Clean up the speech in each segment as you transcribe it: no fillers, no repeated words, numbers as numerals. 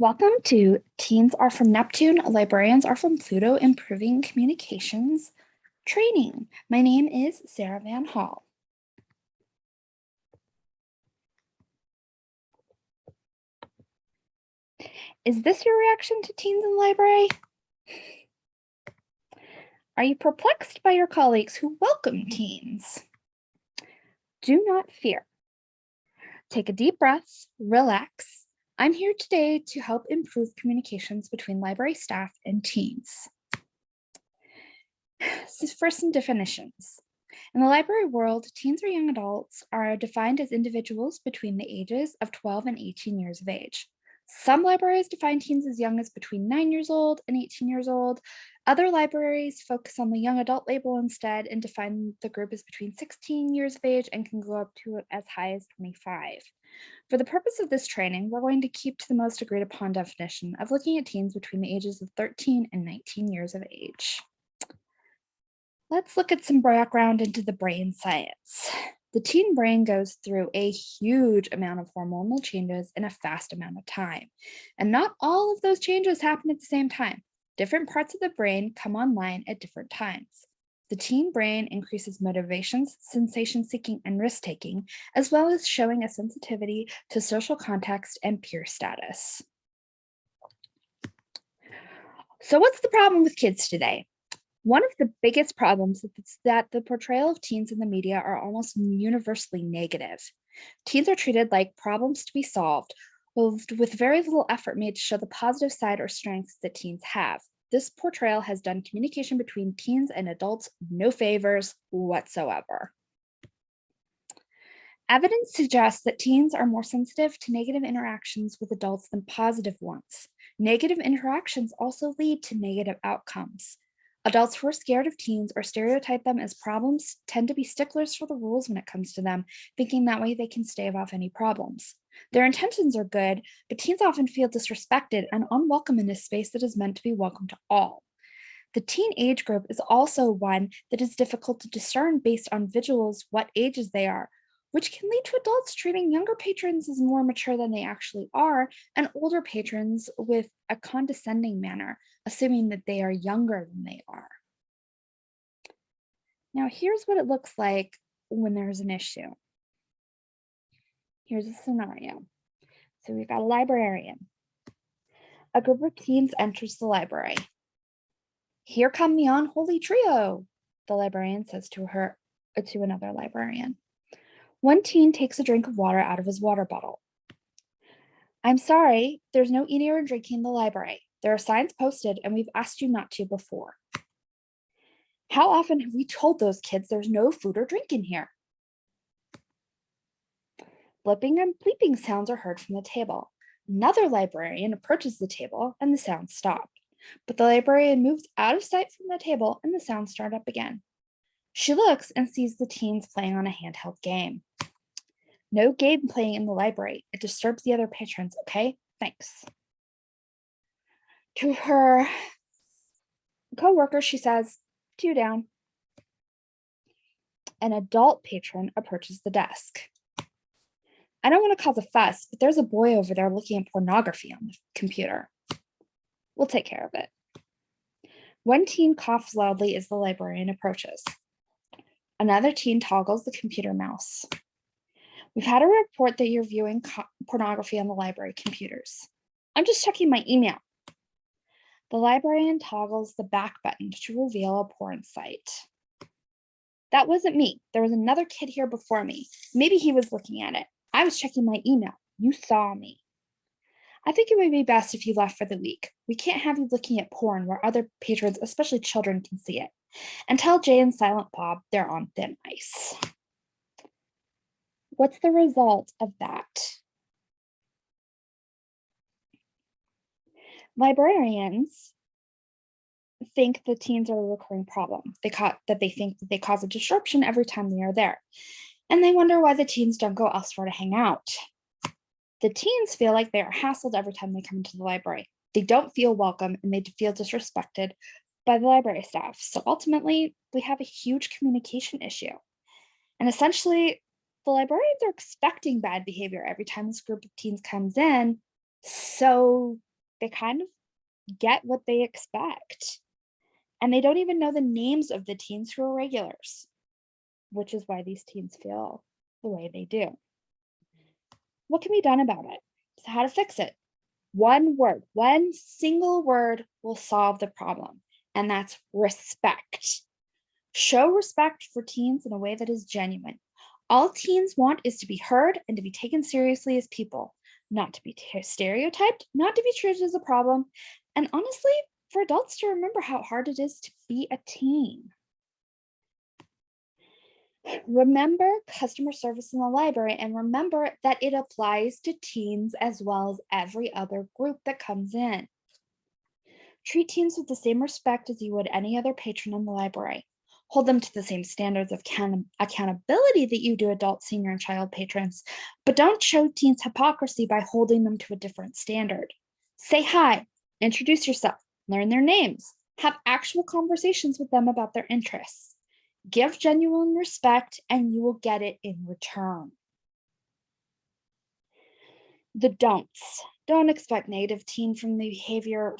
Welcome to Teens Are from Neptune, Librarians Are from Pluto, Improving Communications Training. My name is Sarah Van Hall. Is this your reaction to teens in the library? Are you perplexed by your colleagues who welcome teens? Do not fear. Take a deep breath, relax. I'm here today to help improve communications between library staff and teens. So first, some definitions. In the library world, teens or young adults are defined as individuals between the ages of 12 and 18 years of age. Some libraries define teens as young as between 9 years old and 18 years old. Other libraries focus on the young adult label instead and define the group as between 16 years of age and can go up to as high as 25. For the purpose of this training, we're going to keep to the most agreed upon definition of looking at teens between the ages of 13 and 19 years of age. Let's look at some background into the brain science. The teen brain goes through a huge amount of hormonal changes in a fast amount of time. And not all of those changes happen at the same time. Different parts of the brain come online at different times. The teen brain increases motivations, sensation seeking, and risk taking, as well as showing a sensitivity to social context and peer status. So, what's the problem with kids today? One of the biggest problems is that the portrayal of teens in the media are almost universally negative. Teens are treated like problems to be solved, with very little effort made to show the positive side or strengths that teens have. This portrayal has done communication between teens and adults no favors whatsoever. Evidence suggests that teens are more sensitive to negative interactions with adults than positive ones. Negative interactions also lead to negative outcomes. Adults who are scared of teens or stereotype them as problems tend to be sticklers for the rules when it comes to them, thinking that way they can stave off any problems. Their intentions are good, but teens often feel disrespected and unwelcome in a space that is meant to be welcome to all. The teen age group is also one that is difficult to discern based on visuals what ages they are, which can lead to adults treating younger patrons as more mature than they actually are, and older patrons with a condescending manner, assuming that they are younger than they are. Now, here's what it looks like when there's an issue. Here's a scenario. So we've got a librarian. A group of teens enters the library. "Here come the unholy trio," the librarian says to another librarian. One teen takes a drink of water out of his water bottle. "I'm sorry, there's no eating or drinking in the library. There are signs posted, and we've asked you not to before." "How often have we told those kids there's no food or drink in here?" Blipping and bleeping sounds are heard from the table. Another librarian approaches the table, and the sounds stop. But the librarian moves out of sight from the table, and the sounds start up again. She looks and sees the teens playing on a handheld game. "No game playing in the library. It disturbs the other patrons, okay? Thanks." To her coworker, she says, "Two down." An adult patron approaches the desk. "I don't want to cause a fuss, but there's a boy over there looking at pornography on the computer." "We'll take care of it." One teen coughs loudly as the librarian approaches. Another teen toggles the computer mouse. "We've had a report that you're viewing pornography on the library computers." "I'm just checking my email." The librarian toggles the back button to reveal a porn site. "That wasn't me. There was another kid here before me. Maybe he was looking at it. I was checking my email. You saw me." "I think it would be best if you left for the week. We can't have you looking at porn where other patrons, especially children, can see it. And tell Jay and Silent Bob they're on thin ice." What's the result of that? Librarians think the teens are a recurring problem. They think that they cause a disruption every time they are there. And they wonder why the teens don't go elsewhere to hang out. The teens feel like they are hassled every time they come into the library. They don't feel welcome and they feel disrespected by the library staff. So ultimately, we have a huge communication issue. And essentially, the librarians are expecting bad behavior every time this group of teens comes in. So they kind of get what they expect. And they don't even know the names of the teens who are regulars, which is why these teens feel the way they do. What can be done about it? So how to fix it? One word, one single word will solve the problem, and that's respect. Show respect for teens in a way that is genuine. All teens want is to be heard and to be taken seriously as people, not to be stereotyped, not to be treated as a problem, and honestly, for adults to remember how hard it is to be a teen. Remember customer service in the library and remember that it applies to teens as well as every other group that comes in. Treat teens with the same respect as you would any other patron in the library. Hold them to the same standards of accountability that you do adult, senior, and child patrons, but don't show teens hypocrisy by holding them to a different standard. Say hi, introduce yourself, learn their names, have actual conversations with them about their interests. Give genuine respect and you will get it in return. The don'ts. Don't expect negative behavior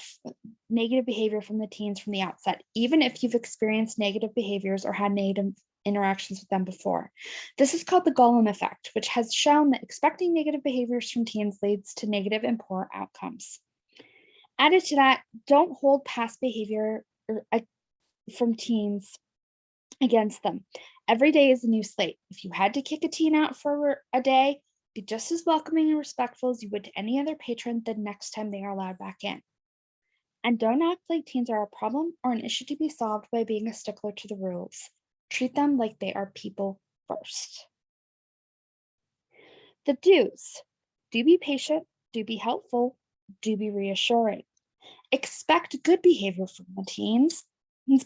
from the teens from the outset, even if you've experienced negative behaviors or had negative interactions with them before. This is called the Gollum effect, which has shown that expecting negative behaviors from teens leads to negative and poor outcomes. Added to that, don't hold past behavior from teens against them. Every day is a new slate. If you had to kick a teen out for a day, be just as welcoming and respectful as you would to any other patron the next time they are allowed back in. And don't act like teens are a problem or an issue to be solved by being a stickler to the rules. Treat them like they are people first. The do's. Do be patient, do be helpful, do be reassuring. Expect good behavior from the teens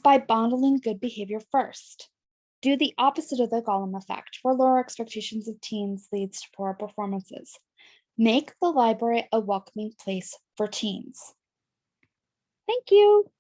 by modeling good behavior first. Do the opposite of the Gollum effect, where lower expectations of teens leads to poor performances. Make the library a welcoming place for teens. Thank you.